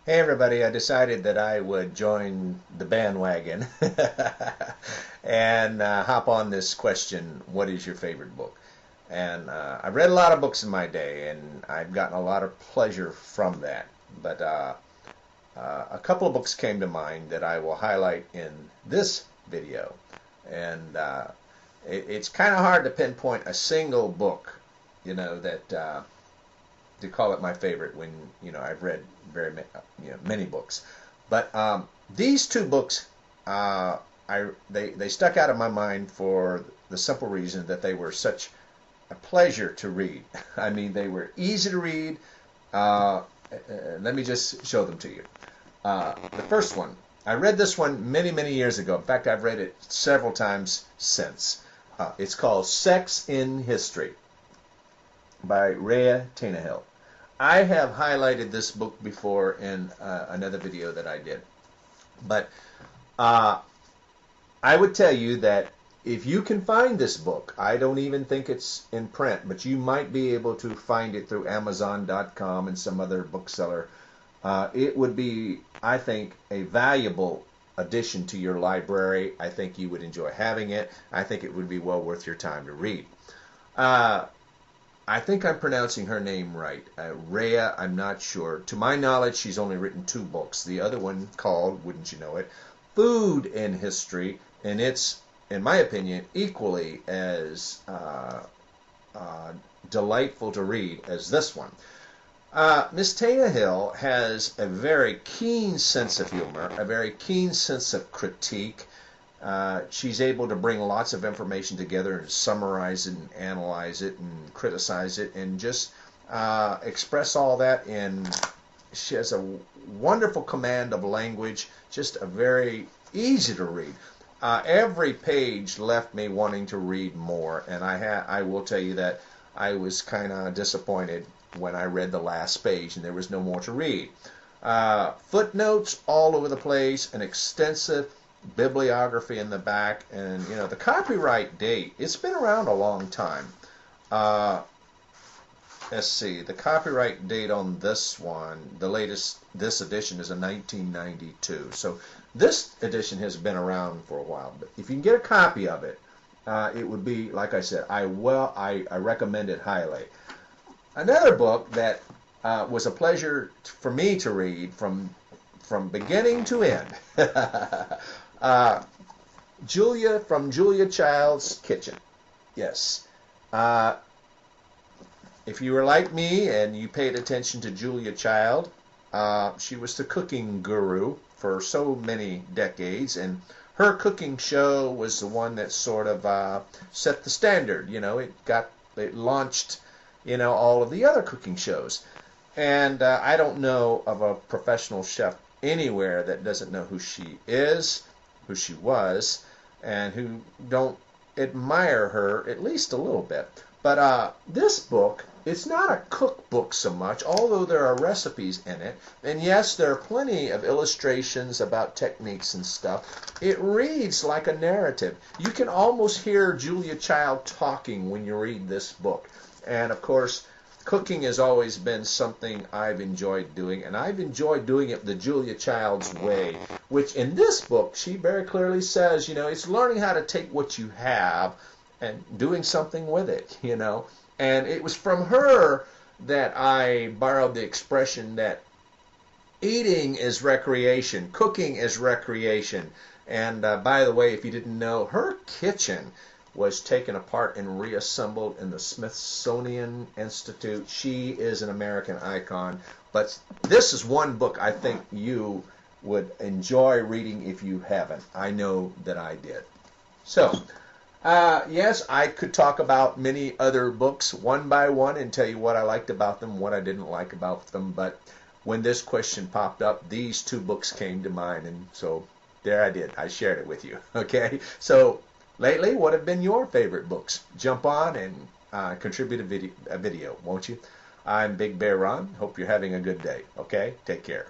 Hey everybody, I decided that I would join the bandwagon and hop on this question, what is your favorite book? And I've read a lot of books in my day and I've gotten a lot of pleasure from that. But a couple of books came to mind that I will highlight in this video. And it's kind of hard to pinpoint a single book, that to call it my favorite when I've read many books, but these two books they stuck out of my mind for the simple reason that they were such a pleasure to read. I mean, they were easy to read. Let me just show them to you. The first one, I read this one many years ago. In fact, I've read it several times since. It's called Sex in History by Rhea Tannehill. I have highlighted this book before in another video that I did. But I would tell you that if you can find this book, I don't even think it's in print, but you might be able to find it through Amazon.com and some other bookseller. It would be, I think, a valuable addition to your library. I think you would enjoy having it. I think it would be well worth your time to read. I think I'm pronouncing her name right. Rhea, I'm not sure. To my knowledge, she's only written two books. The other one called, wouldn't you know it, Food in History, and it's, in my opinion, equally as delightful to read as this one. Miss Tannehill has a very keen sense of humor, a very keen sense of critique. She's able to bring lots of information together and summarize it and analyze it and criticize it and just express all that. And she has a wonderful command of language, just a very easy to read. Every page left me wanting to read more, and I will tell you that I was kind of disappointed when I read the last page and there was no more to read. Footnotes all over the place, an extensive bibliography in the back, and the copyright date, it's been around a long time. Let's see, the copyright date on this one, this edition is a 1992, so this edition has been around for a while. But if you can get a copy of it, it would be, like I said, I recommend it highly. Another book that was a pleasure for me to read from beginning to end. Julia Child's Kitchen. Yes. If you were like me and you paid attention to Julia Child, she was the cooking guru for so many decades, and her cooking show was the one that sort of set the standard. It launched all of the other cooking shows. And I don't know of a professional chef anywhere that doesn't know who she is, who she was, and who don't admire her at least a little bit. But this book, it's not a cookbook so much, although there are recipes in it. And yes, there are plenty of illustrations about techniques and stuff. It reads like a narrative. You can almost hear Julia Child talking when you read this book. And of course, cooking has always been something I've enjoyed doing, and I've enjoyed doing it the Julia Child's way, which in this book she very clearly says, it's learning how to take what you have and doing something with it, And it was from her that I borrowed the expression that eating is recreation, cooking is recreation. And by the way, if you didn't know, her kitchen was taken apart and reassembled in the Smithsonian Institute. She is an American icon, but this is one book I think you would enjoy reading if you haven't. I know that I did. So, yes, I could talk about many other books one by one and tell you what I liked about them, what I didn't like about them, but when this question popped up, these two books came to mind, and so there I did. I shared it with you, okay? So, lately, what have been your favorite books? Jump on and contribute a video, won't you? I'm Big Bear Ron. Hope you're having a good day. Okay? Take care.